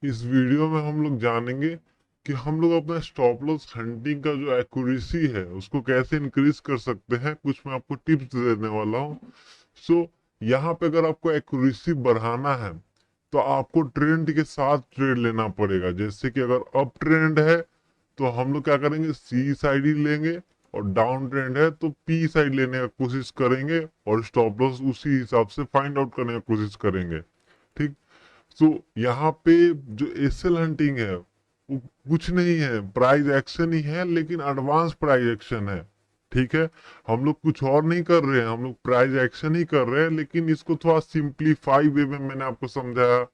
इस वीडियो में हम लोग जानेंगे कि हम लोग अपना स्टॉप लॉस हंटिंग का जो एक्यूरेसी है उसको कैसे इंक्रीज कर सकते हैं। कुछ मैं आपको टिप्स देने वाला हूँ। सो यहाँ पे अगर आपको एक्यूरेसी बढ़ाना है तो आपको ट्रेंड के साथ ट्रेड लेना पड़ेगा। जैसे कि अगर अप ट्रेंड है तो हम लोग क्या करेंगे, सी साइड ही लेंगे, और डाउन ट्रेंड है तो पी साइड लेने का कोशिश करेंगे और स्टॉप लॉस उसी हिसाब से फाइंड आउट करने का कोशिश करेंगे। ठीक। तो यहाँ पे जो एसएल हंटिंग है वो कुछ नहीं है, प्राइस एक्शन ही है, लेकिन एडवांस प्राइस एक्शन है। ठीक है। हम लोग कुछ और नहीं कर रहे हैं, हम लोग प्राइस एक्शन ही कर रहे हैं, लेकिन इसको थोड़ा सिंप्लीफाई वे में मैंने आपको समझाया,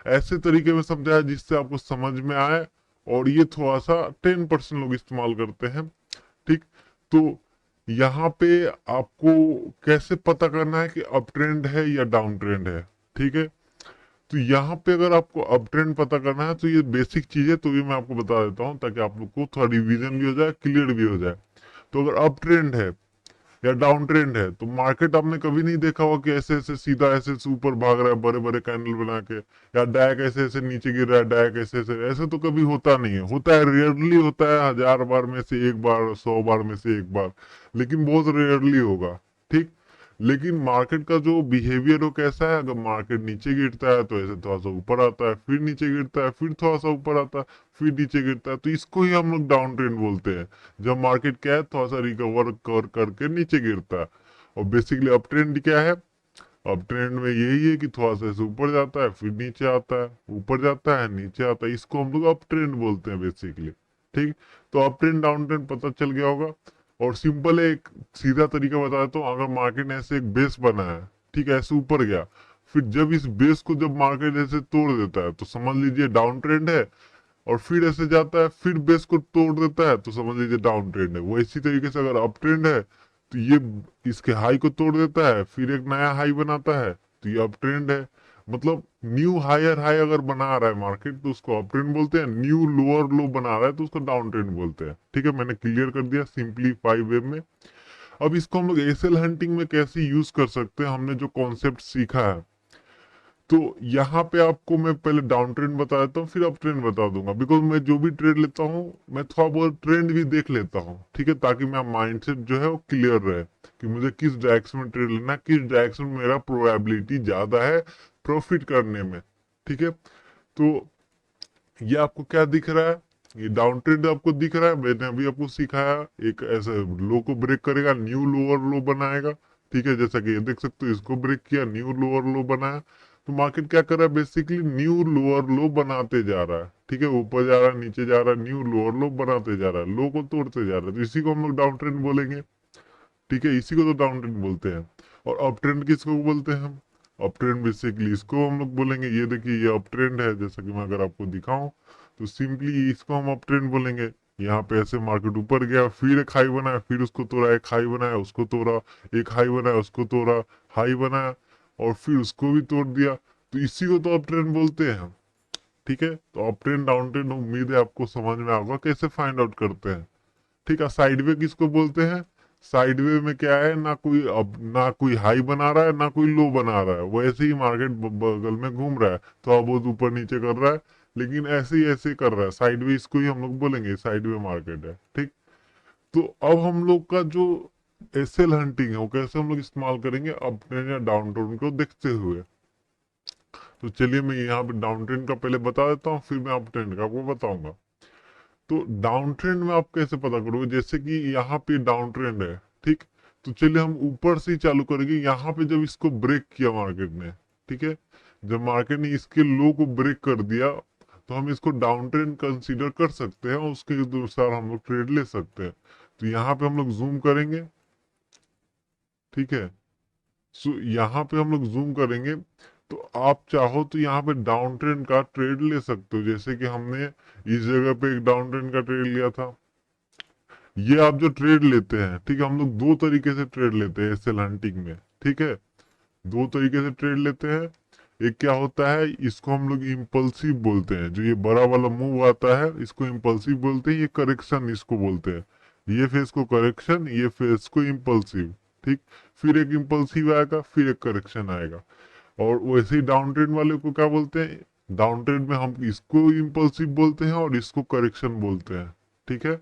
ऐसे तरीके में समझाया जिससे आपको समझ में आए। और ये थोड़ा सा 10% लोग इस्तेमाल करते हैं। ठीक। तो यहाँ पे आपको कैसे पता करना है कि अप ट्रेंड है या डाउन ट्रेंड है। ठीक है। तो यहाँ पे अगर आपको अप ट्रेंड पता करना है तो ये बेसिक चीज है, तो ये मैं आपको बता देता हूँ ताकि आप लोग को थोड़ा रिवीजन भी हो जाए, क्लियर भी हो जाए। तो अगर अप ट्रेंड है या डाउन ट्रेंड है तो मार्केट आपने कभी नहीं देखा होगा कि ऐसे ऐसे सीधा ऐसे ऐसे ऊपर भाग रहा है बड़े बड़े कैंडल बना के, या डायक ऐसे ऐसे नीचे गिर रहा है, डायक ऐसे ऐसे, ऐसे तो कभी होता नहीं है। होता है, रेयरली होता है, 1000 बार में से एक बार, 100 बार में से एक बार, लेकिन बहुत रेयरली होगा। ठीक। लेकिन मार्केट का जो बिहेवियर हो कैसा है, अगर मार्केट नीचे गिरता है तो ऐसे थोड़ा सा ऊपर आता है, फिर नीचे गिरता है, फिर थोड़ा सा ऊपर आता है, फिर नीचे गिरता है, तो इसको ही हम लोग डाउन ट्रेंड बोलते हैं। जब मार्केट क्या है, थोड़ा सा रिकवर कर करके नीचे गिरता है। और बेसिकली अप ट्रेंड क्या है, अप ट्रेंड में यही है कि थोड़ा सा ऐसे ऊपर जाता है, फिर नीचे आता है, ऊपर जाता है, नीचे आता है, इसको हम लोग अप ट्रेंड बोलते हैं बेसिकली। ठीक। तो अप ट्रेंड डाउन ट्रेंड पता चल गया होगा। और सिंपल है, एक सीधा तरीका बता देता हूँ। अगर मार्केट ने ऐसे एक बेस बना है, ठीक है, ऐसे ऊपर गया, फिर जब इस बेस को जब मार्केट ऐसे तोड़ देता है तो समझ लीजिए डाउन ट्रेंड है। और फिर ऐसे जाता है, फिर बेस को तोड़ देता है तो समझ लीजिए डाउन ट्रेंड है। वो इसी तरीके से अगर अप ट्रेंड है तो ये इसके हाई को तोड़ देता है, फिर एक नया हाई बनाता है तो ये अप ट्रेंड है। मतलब न्यू हायर हाई अगर बना रहा है मार्केट तो उसको अप ट्रेंड बोलते हैं, न्यू लोअर लो बना रहा है तो उसको डाउन ट्रेंड बोलते हैं। ठीक है, मैंने क्लियर कर दिया सिंपलीफाई वे में। अब इसको हम लोग एसएल हंटिंग में कैसे यूज कर सकते हैं, हमने जो कॉन्सेप्ट सीखा है। तो यहाँ पे आपको मैं पहले डाउन ट्रेंड बता देता हूँ, फिर अप ट्रेंड बता दूंगा। बिकॉज मैं जो भी ट्रेड लेता हूँ मैं थोड़ा बहुत ट्रेंड भी देख लेता हूँ। ठीक है, ताकि मेरा माइंडसेट जो है वो क्लियर रहे कि मुझे किस डायरेक्शन में ट्रेड लेना है, किस डायरेक्शन में मेरा प्रोबेबिलिटी ज्यादा है प्रॉफिट करने में। ठीक है। तो ये आपको क्या दिख रहा है, ये डाउन ट्रेंड आपको दिख रहा है। मैंने अभी आपको सिखाया, एक ऐसे लो को ब्रेक करेगा, न्यू लोअर लो बनाएगा। ठीक है, जैसा कि ये देख सकते हो, इसको ब्रेक किया, न्यू लोअर लो बनाया। तो मार्केट क्या कर रहा है, बेसिकली न्यू लोअर लो बनाते जा रहा है। ठीक है, ऊपर जा रहा है, नीचे जा रहा है, न्यू लोअर लो बनाते जा रहा है, लो को तोड़ते जा रहा है, तो इसी को हम लोग डाउन ट्रेंड बोलेंगे। ठीक है, इसी को तो डाउन ट्रेंड बोलते हैं। और अप ट्रेंड किसको बोलते हैं हम, अप ट्रेंड बेसिकली इसको हम लोग बोलेंगे। ये देखिए, ये अप ट्रेंड है, जैसा कि मैं अगर आपको दिखाऊं तो सिंपली इसको हम अप ट्रेंड बोलेंगे। यहाँ पे ऐसे मार्केट ऊपर गया, फिर एक हाई बनाया, फिर उसको तोड़ा, एक हाई बनाया उसको तोड़ा, एक हाई बनाया उसको तोड़ा, हाई बनाया और फिर उसको भी तोड़ दिया, तो इसी को तो अप ट्रेंड बोलते हैं हम। ठीक है, तो अप ट्रेंड डाउन ट्रेंड उम्मीद है आपको समझ में आएगा कैसे फाइंड आउट करते हैं। ठीक है, साइडवे किसको बोलते हैं, साइडवे में क्या है, ना कोई अब ना कोई हाई बना रहा है ना कोई लो बना रहा है, वो ऐसे ही मार्केट बगल में घूम रहा है, थोड़ा बहुत ऊपर नीचे कर रहा है, लेकिन ऐसे ही कर रहा है। साइडवे इसको ही हम लोग बोलेंगे, साइडवे मार्केट है। ठीक। तो अब हम लोग का जो एसएल हंटिंग है वो कैसे हम लोग इस्तेमाल करेंगे अप ट्रेंड या डाउन ट्रेंड को देखते हुए। तो चलिए मैं यहाँ पे डाउन ट्रेंड का पहले बता देता हूँ, फिर मैं अप ट्रेंड का आपको बताऊंगा। तो डाउन ट्रेंड में आप कैसे पता करोगे, जैसे कि यहाँ पे डाउन ट्रेंड है। ठीक। तो चलिए हम ऊपर से ही चालू करेंगे। यहाँ पे जब इसको ब्रेक किया मार्केट ने, ठीक है, जब मार्केट ने इसके लो को ब्रेक कर दिया तो हम इसको डाउन ट्रेंड कंसीडर कर सकते हैं और उसके अनुसार हम लोग ट्रेड ले सकते हैं। तो यहाँ पे हम लोग जूम करेंगे। ठीक है। सो यहाँ पे हम लोग जूम करेंगे तो आप चाहो तो यहाँ पे डाउन ट्रेंड का ट्रेड ले सकते हो, जैसे कि हमने इस जगह पे एक डाउन ट्रेंड का ट्रेड लिया था। ये आप जो ट्रेड लेते हैं, ठीक है, हम लोग दो तरीके से ट्रेड लेते हैं एसएल हंटिंग में। ठीक है, दो तरीके से ट्रेड लेते हैं। एक क्या होता है, इसको हम लोग इम्पल्सिव बोलते हैं, जो ये बड़ा वाला मूव आता है इसको इम्पल्सिव बोलते हैं। ये करेक्शन इसको बोलते हैं, ये फेस को करेक्शन, ये फेस को इम्पल्सिव। ठीक। फिर एक इम्पल्सिव आएगा, फिर एक करेक्शन आएगा। और वैसे ही डाउन ट्रेंड वाले को क्या बोलते हैं, डाउन ट्रेंड में हम इसको इम्पल्सिव बोलते हैं और इसको करेक्शन बोलते हैं। ठीक है,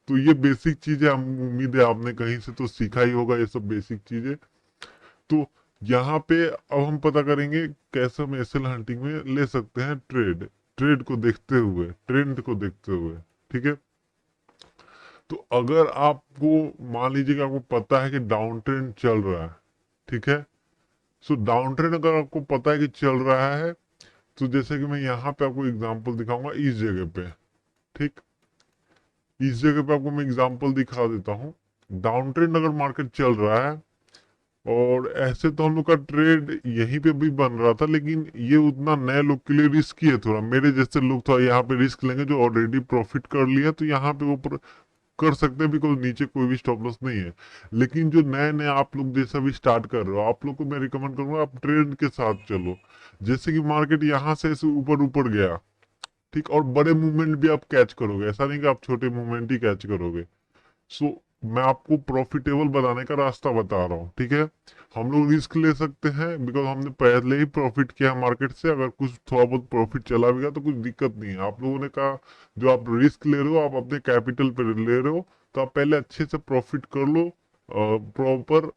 तो ये बेसिक चीजें हम, उम्मीद है आपने कहीं से तो सीखा ही होगा ये सब बेसिक चीजें। तो यहाँ पे अब हम पता करेंगे कैसे हम एसएल हंटिंग में ले सकते हैं ट्रेड, ट्रेड को देखते हुए, ट्रेंड को देखते हुए। ठीक है, तो अगर आपको मान लीजिए कि आपको पता है कि डाउन ट्रेंड चल रहा है, ठीक है, सो डाउन ट्रेंड अगर आपको पता है कि चल रहा है, तो जैसे कि मैं यहाँ पे आपको एग्जांपल दिखाऊंगा इस जगह पे। ठीक, इस जगह पे आपको मैं एग्जांपल दिखा देता हूँ। डाउन ट्रेंड अगर मार्केट चल रहा है, और ऐसे तो हम लोग का ट्रेड यहीं पे भी बन रहा था, लेकिन ये उतना नए लोग के लिए रिस्की है थोड़ा। मेरे जैसे लोग थोड़ा यहाँ पे रिस्क लेंगे जो ऑलरेडी प्रॉफिट कर लिया, तो यहाँ पे वो कर सकते हैं, बिकॉज नीचे कोई भी स्टॉप लॉस नहीं है। लेकिन जो नए नए आप लोग जैसा भी स्टार्ट कर रहे हो, आप लोग को मैं रिकमेंड करूंगा आप ट्रेंड के साथ चलो। जैसे कि मार्केट यहाँ से ऐसे ऊपर ऊपर गया, ठीक, और बड़े मूवमेंट भी आप कैच करोगे, ऐसा नहीं कि आप छोटे मूवमेंट ही कैच करोगे। सो मैं आपको प्रॉफिटेबल बनाने का रास्ता बता रहा हूँ। ठीक है, हम लोग रिस्क ले सकते हैं बिकॉज हमने पहले ही प्रॉफिट किया मार्केट से। अगर कुछ थोड़ा बहुत प्रॉफिट चला भी गया तो कुछ दिक्कत नहीं है। आप लोगों ने कहा जो आप रिस्क ले रहे हो आप अपने कैपिटल पे ले रहे हो, तो आप पहले अच्छे से प्रॉफिट कर लो प्रॉपर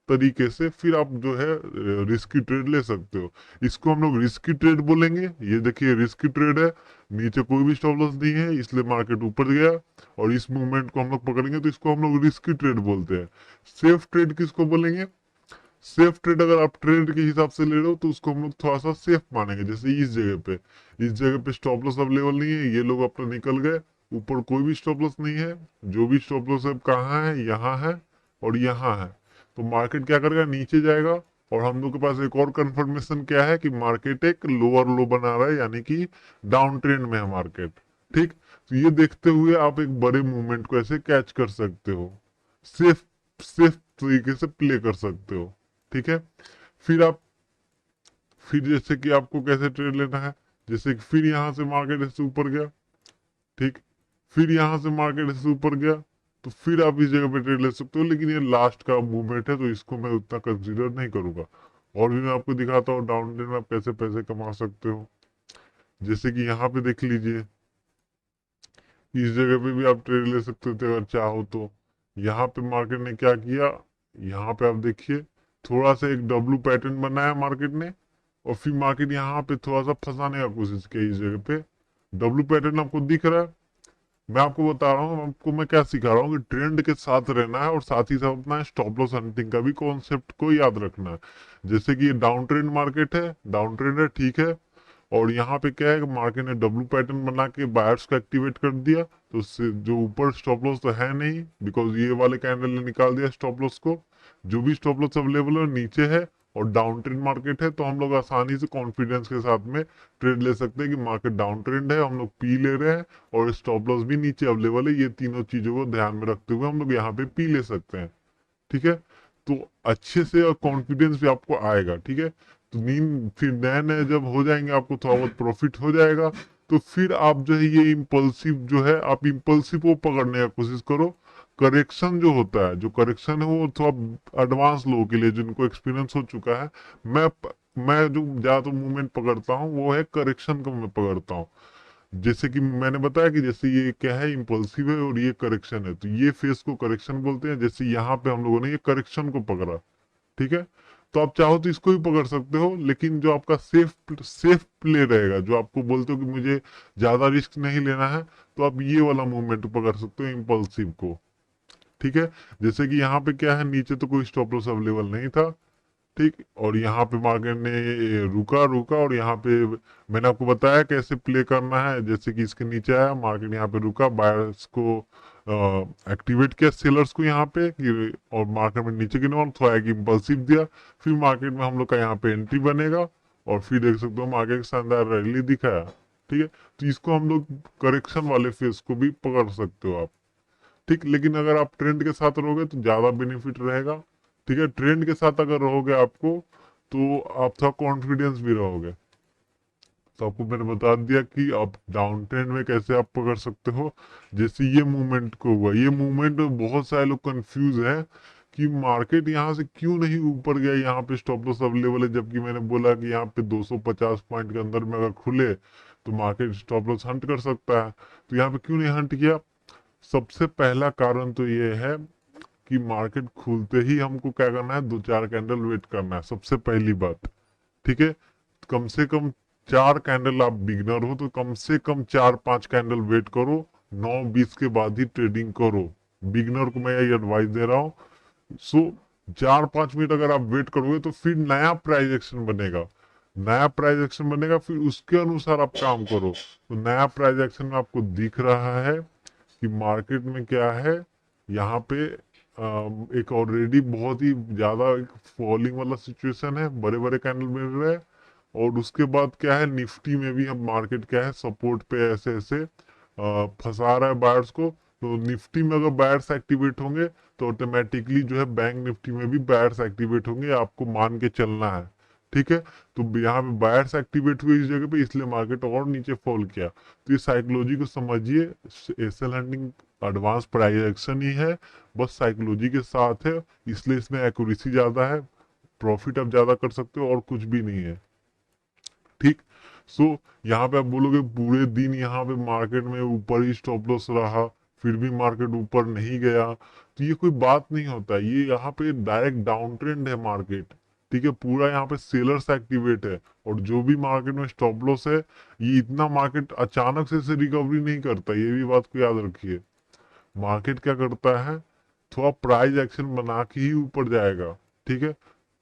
तरीके से, फिर आप जो है रिस्की ट्रेड ले सकते हो। इसको हम लोग रिस्की ट्रेड बोलेंगे। ये देखिए रिस्की ट्रेड है, नीचे कोई भी स्टॉप लॉस नहीं है, इसलिए मार्केट ऊपर गया और इस मूवमेंट को हम लोग पकड़ेंगे, तो इसको हम लोग रिस्की ट्रेड बोलते हैं। सेफ ट्रेड किसको बोलेंगे? सेफ ट्रेड अगर आप ट्रेड के हिसाब से ले रहे हो तो उसको हम लोग थोड़ा सा सेफ मानेंगे। जैसे इस जगह पे स्टॉप लॉस अवेलेबल नहीं है, ये लोग अपना निकल गए, ऊपर कोई भी स्टॉप लॉस नहीं है। जो भी स्टॉप लॉस है कहाँ है, यहाँ है और यहाँ है। तो मार्केट क्या करेगा, नीचे जाएगा। और हम लोग के पास एक और कंफर्मेशन क्या है कि मार्केट एक लोअर लो बना रहा है, यानी कि डाउन ट्रेंड में है मार्केट। ठीक, तो ये देखते हुए आप एक बड़े मूवमेंट को ऐसे कैच कर सकते हो, सेफ सेफ तरीके से प्ले कर सकते हो। ठीक है, फिर आप, फिर जैसे कि आपको कैसे ट्रेड लेना है, जैसे कि फिर यहाँ से मार्केट ऐसे ऊपर गया, ठीक, फिर यहाँ से मार्केट ऐसे ऊपर गया, तो फिर आप इस जगह पे ट्रेड ले सकते हो। लेकिन ये लास्ट का मूवमेंट है तो इसको मैं उतना कंसीडर नहीं करूंगा। और भी मैं आपको दिखाता हूँ डाउन ट्रेंड में आप कैसे पैसे कमा सकते हो। जैसे कि यहाँ पे देख लीजिए, इस जगह पे भी आप ट्रेड ले सकते थे अगर चाहो तो। यहाँ पे मार्केट ने क्या किया, यहाँ पे आप देखिए थोड़ा सा एक डब्लू पैटर्न बनाया मार्केट ने, और फिर मार्केट यहाँ पे थोड़ा सा फंसाने का कोशिश की इस जगह पे। डब्लू पैटर्न आपको दिख रहा है? मैं आपको बता रहा हूँ, आपको मैं क्या सिखा रहा हूँ कि ट्रेंड के साथ रहना है और साथ ही साथ अपना स्टॉप लॉस हंटिंग का भी कॉन्सेप्ट को याद रखना है। जैसे कि ये डाउन ट्रेंड मार्केट है, डाउन ट्रेंड है, ठीक है, और यहाँ पे क्या है कि मार्केट ने डब्लू पैटर्न बना के बायर्स को एक्टिवेट कर दिया, तो उससे जो ऊपर स्टॉप लॉस तो है नहीं, बिकॉज ये वाले कैंडल ने निकाल दिया स्टॉप लॉस को। जो भी स्टॉप लॉस अवेलेबल है नीचे है, और डाउन ट्रेंड मार्केट है, तो हम लोग आसानी से कॉन्फिडेंस के साथ में ट्रेड ले सकते हैं कि मार्केट डाउन ट्रेंड है, हम लोग पी ले रहे हैं, और स्टॉप लॉस भी नीचे अवेलेबल है। ये तीनों चीजों को ध्यान में रखते हुए हम लोग यहाँ पे पी ले सकते हैं। ठीक है, तो अच्छे से और कॉन्फिडेंस भी आपको आएगा। ठीक है, तो नींद फिर नए नए जब हो जाएंगे, आपको थोड़ा बहुत प्रॉफिट हो जाएगा, तो फिर आप जो है ये इम्पल्सिव जो है, आप इम्पल्सिव को पकड़ने का कोशिश करो। करेक्शन जो होता है, जो करेक्शन है वो थोड़ा एडवांस लोगों के लिए जिनको एक्सपीरियंस हो चुका है। मैं मैं जो ज्यादातर मूवमेंट पकड़ता हूँ वो है करेक्शन को मैं पकड़ता हूँ। जैसे कि मैंने बताया कि जैसे ये क्या है, इम्पल्सिव है और ये करेक्शन है, तो ये फेस को करेक्शन बोलते हैं। जैसे यहाँ पे हम लोगों ने ये करेक्शन को पकड़ा, ठीक है, तो आप चाहो तो इसको भी पकड़ सकते हो। लेकिन जो आपका सेफ सेफ प्ले रहेगा, जो आपको बोलते हो कि मुझे ज्यादा रिस्क नहीं लेना है, तो आप ये वाला मूवमेंट पकड़ सकते हो, इम्पल्सिव को। ठीक है, जैसे कि यहाँ पे क्या है, नीचे तो कोई स्टॉप लॉस अवेलेबल नहीं था, ठीक, और यहाँ पे मार्केट ने रुका रुका, और यहाँ पे मैंने आपको बताया कैसे प्ले करना है। जैसे कि इसके नीचे आया मार्केट, यहाँ पे रुका, बायर्स को एक्टिवेट किया, सेलर्स को यहाँ पे कि, और मार्केट में नीचे गिना और थोड़ा एक इम्पल्सिव दिया। फिर मार्केट में हम लोग का यहाँ पे एंट्री बनेगा, और फिर देख सकते हो मार्केट शानदार रैली दिखाया। ठीक है, तो इसको हम लोग करेक्शन वाले फेज को भी पकड़ सकते हो आप। ठीक, लेकिन अगर आप ट्रेंड के साथ रहोगे तो ज्यादा बेनिफिट रहेगा। ठीक है, ट्रेंड के साथ अगर रहोगे आपको, तो आप थोड़ा कॉन्फिडेंस भी रहोगे। तो आपको मैंने बता दिया कि आप डाउन ट्रेंड में कैसे आप पकड़ सकते हो। जैसे ये मूवमेंट को हुआ, ये मूवमेंट में बहुत सारे लोग कंफ्यूज है कि मार्केट यहाँ से क्यों नहीं ऊपर गया, यहाँ पे स्टॉप लॉस अवेलेबल है, जबकि मैंने बोला कि यहाँ पे 250 पॉइंट के अंदर में अगर खुले तो मार्केट स्टॉप लॉस हंट कर सकता है। तो यहाँ पे क्यों नहीं हंट किया? सबसे पहला कारण तो ये है कि मार्केट खुलते ही हमको क्या करना है, 2-4 कैंडल वेट करना है, सबसे पहली बात। ठीक है, कम से कम 4 कैंडल, आप बिगनर हो तो कम से कम 4-5 कैंडल वेट करो, 9-20 के बाद ही ट्रेडिंग करो। बिगनर को मैं ये एडवाइस दे रहा हूँ। सो 4-5 मिनट अगर आप वेट करोगे तो फिर नया प्राइस एक्शन बनेगा, नया प्राइस एक्शन बनेगा, फिर उसके अनुसार आप काम करो। तो नया प्राइस एक्शन में आपको दिख रहा है कि मार्केट में क्या है, यहाँ पे एक ऑलरेडी बहुत ही ज्यादा एक फॉलिंग वाला सिचुएशन है, बड़े बड़े कैंडल मिल रहे हैं। और उसके बाद क्या है, निफ्टी में भी हम मार्केट क्या है सपोर्ट पे ऐसे ऐसे फंसा रहा है बायर्स को। तो निफ्टी में अगर बायर्स एक्टिवेट होंगे तो ऑटोमेटिकली जो है बैंक निफ्टी में भी बायर्स एक्टिवेट होंगे, आपको मान के चलना है। ठीक है, तो यहाँ पे बायर्स एक्टिवेट हुए इस जगह पे, इसलिए मार्केट और नीचे फॉल किया। तो ये साइकोलॉजी को समझिए, SL hunting advance price action ही है, बस साइकोलॉजी के साथ है, इसलिए इसमें एक्यूरेसी ज्यादा है, प्रॉफिट आप ज्यादा कर सकते हो, और कुछ भी नहीं है। ठीक। सो यहाँ पे आप बोलोगे पूरे दिन यहाँ पे मार्केट में ऊपर ही स्टॉप लॉस रहा, फिर भी मार्केट ऊपर नहीं गया, तो ये कोई बात नहीं होता, ये यहाँ पे डायरेक्ट डाउन ट्रेंड है मार्केट। ठीक है, पूरा यहाँ पे सेलर्स एक्टिवेट है, और जो भी मार्केट में स्टॉप लॉस है, ये इतना मार्केट अचानक से रिकवरी नहीं करता, ये भी बात को याद रखिए। मार्केट क्या करता है, थोड़ा प्राइस एक्शन बना के ही ऊपर जाएगा। ठीक है,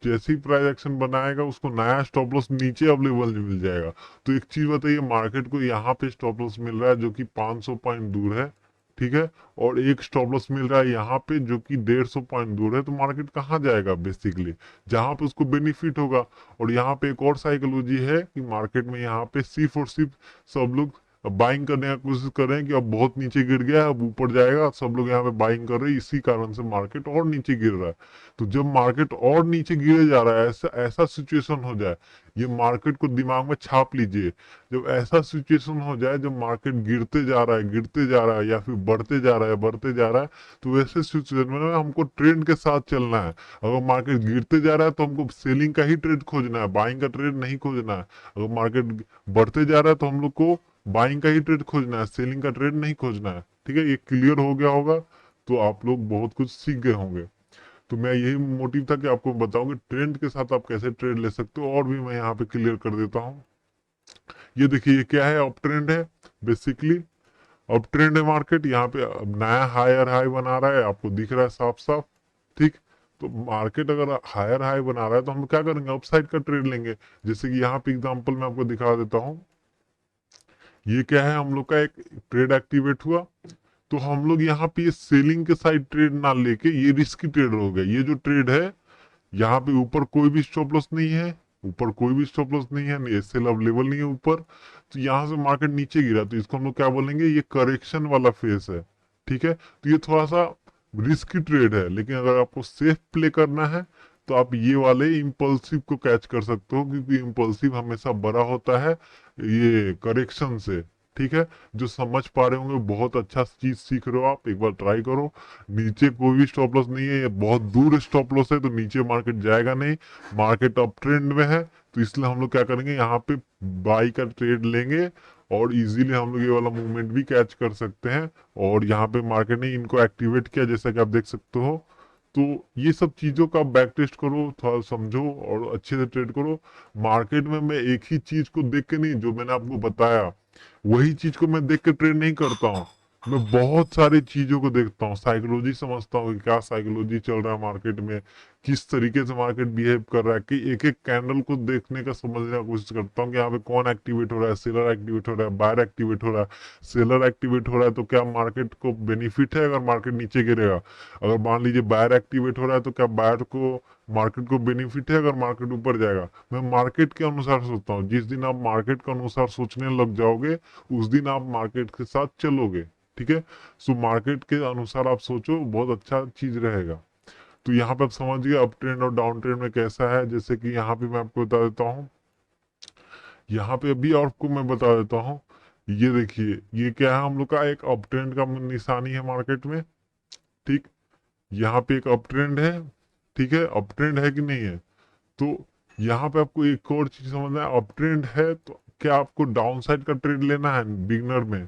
जैसे ही प्राइस एक्शन बनाएगा उसको नया स्टॉप लॉस नीचे अवेलेबल मिल जाएगा। तो एक चीज बताइए, मार्केट को यहाँ पे स्टॉप लॉस मिल रहा है जो कि 500 पॉइंट दूर है। ठीक है, और एक स्टॉप लॉस मिल रहा है यहाँ पे जो कि 150 पॉइंट दूर है, तो मार्केट कहाँ जाएगा बेसिकली, जहां पे उसको बेनिफिट होगा। और यहाँ पे एक और साइकोलॉजी है कि मार्केट में यहाँ पे सिर्फ और सिर्फ सब लोग बाइंग करने का कोशिश कर रहे हैं कि अब बहुत नीचे गिर गया है, अब ऊपर जाएगा, सब लोग यहाँ पे बाइंग कर रहे हैं, इसी कारण से मार्केट और नीचे गिर रहा है। तो जब मार्केट और नीचे गिरे जा रहा है, ऐसा ऐसा सिचुएशन हो जाए, ये मार्केट को दिमाग में छाप लीजिए, जब ऐसा सिचुएशन हो जाए जब मार्केट गिरते जा रहा है, गिरते जा रहा है, या फिर बढ़ते जा रहा है, बढ़ते जा रहा है, तो वैसे सिचुएशन में हमको ट्रेंड के साथ चलना है। अगर मार्केट गिरते जा रहा है तो हमको सेलिंग का ही ट्रेड खोजना है, बाइंग का ट्रेड नहीं खोजना है। अगर मार्केट बढ़ते जा रहा है तो हम लोग को बाइंग का ही ट्रेड खोजना है, सेलिंग का ट्रेड नहीं खोजना है। ठीक है, ये क्लियर हो गया होगा, तो आप लोग बहुत कुछ सीख गए होंगे। तो मैं यही मोटिव था कि आपको बताऊं कि ट्रेंड के साथ आप कैसे ट्रेड ले सकते हो, और भी मैं यहाँ पे क्लियर कर देता हूँ। ये देखिए, ये क्या है, अप ट्रेंड है बेसिकली, अप ट्रेंड है मार्केट, यहाँ पे अब नया हायर हाई बना रहा है, आपको दिख रहा है साफ साफ। ठीक, तो मार्केट अगर हायर हाई बना रहा है तो हम क्या करेंगे, अपसाइड का ट्रेड लेंगे। जैसे कि यहाँ पे एग्जांपल मैं आपको दिखा देता हूँ, ये क्या है, हम लोग का एक ट्रेड एक्टिवेट हुआ, तो हम लोग यहाँ पे ये सेलिंग के साइड ट्रेड ना लेके ये रिस्की ट्रेड हो गया। ये जो ट्रेड है, यहाँ पे ऊपर कोई भी स्टॉप लॉस नहीं है, ऊपर कोई भी स्टॉप लॉस नहीं है, एसएल अवेलेबल नहीं है ऊपर, तो यहाँ से मार्केट नीचे गिरा, तो इसको हम लोग क्या बोलेंगे, ये करेक्शन वाला फेस है। ठीक है, तो ये थोड़ा सा रिस्की ट्रेड है, लेकिन अगर आपको सेफ प्ले करना है तो आप ये वाले इम्पल्सिव को कैच कर सकते हो, क्योंकि इम्पल्सिव हमेशा बड़ा होता है ये करेक्शन से। ठीक है, जो समझ पा रहे होंगे बहुत अच्छा चीज सीख रहे हो आप, एक बार ट्राई करो। नीचे कोई भी स्टॉप लॉस नहीं है, ये बहुत दूर स्टॉप लॉस है, तो नीचे मार्केट जाएगा नहीं, मार्केट अप ट्रेंड में है, तो इसलिए हम लोग क्या करेंगे, यहाँ पे बाई का ट्रेड लेंगे, और इजीली हम लोग ये वाला मूवमेंट भी कैच कर सकते हैं। और यहाँ पे मार्केट ने इनको एक्टिवेट किया, जैसा कि आप देख सकते हो। तो ये सब चीजों का बैक टेस्ट करो, थोड़ा समझो और अच्छे से ट्रेड करो। मार्केट में मैं एक ही चीज को देख के नहीं, जो मैंने आपको बताया वही चीज को मैं देख के ट्रेड नहीं करता हूँ, मैं बहुत सारी चीजों को देखता हूँ, साइकोलॉजी समझता हूँ कि क्या साइकोलॉजी चल रहा है मार्केट में, किस तरीके से मार्केट बिहेव कर रहा है, कि एक एक कैंडल को देखने का समझने का कोशिश करता हूँ कि यहाँ पे कौन एक्टिवेट हो रहा है, सेलर एक्टिवेट हो रहा है, बायर एक्टिवेट हो रहा है। सेलर एक्टिवेट हो रहा है तो क्या मार्केट को बेनिफिट है अगर मार्केट नीचे गिरेगा? अगर मान लीजिए बायर एक्टिवेट हो रहा है तो क्या बायर को, मार्केट को बेनिफिट है अगर मार्केट ऊपर जाएगा? मैं मार्केट के अनुसार सोचता हूँ, जिस दिन आप मार्केट के अनुसार सोचने लग जाओगे उस दिन आप मार्केट के साथ चलोगे। ठीक है, सो मार्केट के अनुसार आप सोचो, बहुत अच्छा चीज रहेगा। तो यहाँ पे आप समझ गए अप ट्रेंड और डाउन ट्रेंड में कैसा है। जैसे कि यहाँ पे मैं आपको बता देता हूँ, यहाँ पे अभी आपको मैं बता देता हूँ, ये देखिए, ये क्या है, हम लोग का एक अप ट्रेंड का निशानी है मार्केट में। ठीक, यहाँ पे एक अप ट्रेंड है, ठीक है, अप ट्रेंड है कि नहीं है। तो यहाँ पे आपको एक और चीज समझना है, अप ट्रेंड है तो क्या आपको डाउन साइड का ट्रेड लेना है बिगनर में।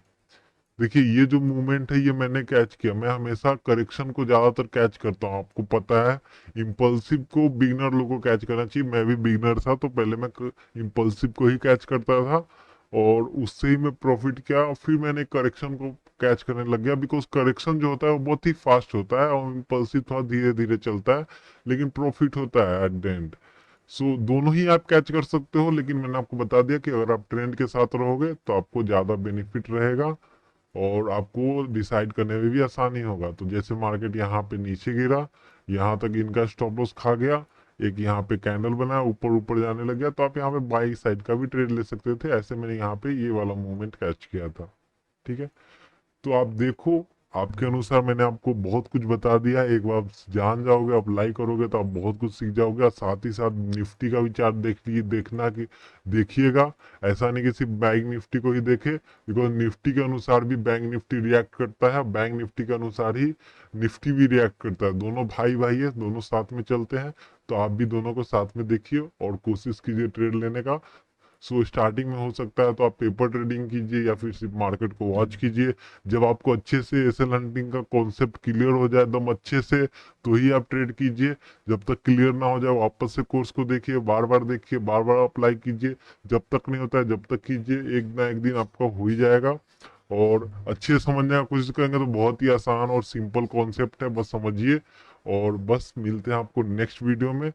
देखिए ये जो मूवमेंट है ये मैंने कैच किया, मैं हमेशा करेक्शन को ज्यादातर कैच करता हूँ, आपको पता है। इम्पल्सिव को बिगनर लोगों को कैच करना चाहिए, मैं भी बिगनर था तो पहले मैं इम्पल्सिव को ही कैच करता था और उससे ही मैं प्रॉफिट किया। फिर मैंने करेक्शन को कैच करने लग गया, बिकॉज करेक्शन जो होता है वो बहुत ही फास्ट होता है और इम्पल्सिव थोड़ा धीरे धीरे चलता है, लेकिन प्रॉफिट होता है एट द एंड। सो दोनों ही आप कैच कर सकते हो, लेकिन मैंने आपको बता दिया कि अगर आप ट्रेंड के साथ रहोगे तो आपको ज़्यादा बेनिफिट रहेगा और आपको डिसाइड करने में भी आसानी होगा। तो जैसे मार्केट यहाँ पे नीचे गिरा, यहाँ तक इनका स्टॉप लॉस खा गया, एक यहाँ पे कैंडल बना, ऊपर ऊपर जाने लग गया, तो आप यहाँ पे बाई साइड का भी ट्रेड ले सकते थे। ऐसे मैंने यहाँ पे ये वाला मूवमेंट कैच किया था, ठीक है। तो आप देखो, आपके अनुसार मैंने आपको बहुत कुछ बता दिया। एक बार आप जान जाओगे, आप लाइक करोगे तो आप बहुत कुछ सीख जाओगे। और साथ ही साथ निफ्टी का भी चार्ट देखना कि देखिएगा, ऐसा नहीं कि सिर्फ बैंक निफ्टी को ही देखे, बिकॉज निफ्टी के अनुसार भी बैंक निफ्टी रिएक्ट करता है, बैंक निफ्टी के अनुसार ही निफ्टी भी रिएक्ट करता है। दोनों भाई भाई है, दोनों साथ में चलते हैं। तो आप भी दोनों को साथ में देखिए और कोशिश कीजिए ट्रेड लेने का। सो स्टार्टिंग में हो सकता है तो आप पेपर ट्रेडिंग कीजिए या फिर सिर्फ मार्केट को वॉच कीजिए। जब आपको अच्छे से एसएल हंटिंग का कॉन्सेप्ट क्लियर हो जाए एकदम अच्छे से, तो ही आप ट्रेड कीजिए। जब तक क्लियर ना हो जाए वापस से कोर्स को देखिए, बार बार देखिए, बार बार अप्लाई कीजिए। जब तक नहीं होता है जब तक कीजिए, एक ना एक दिन आपका हो ही जाएगा। और अच्छे से समझने की कोशिश करेंगे तो बहुत ही आसान और सिंपल कॉन्सेप्ट है, बस समझिए। और बस मिलते हैं आपको नेक्स्ट वीडियो में।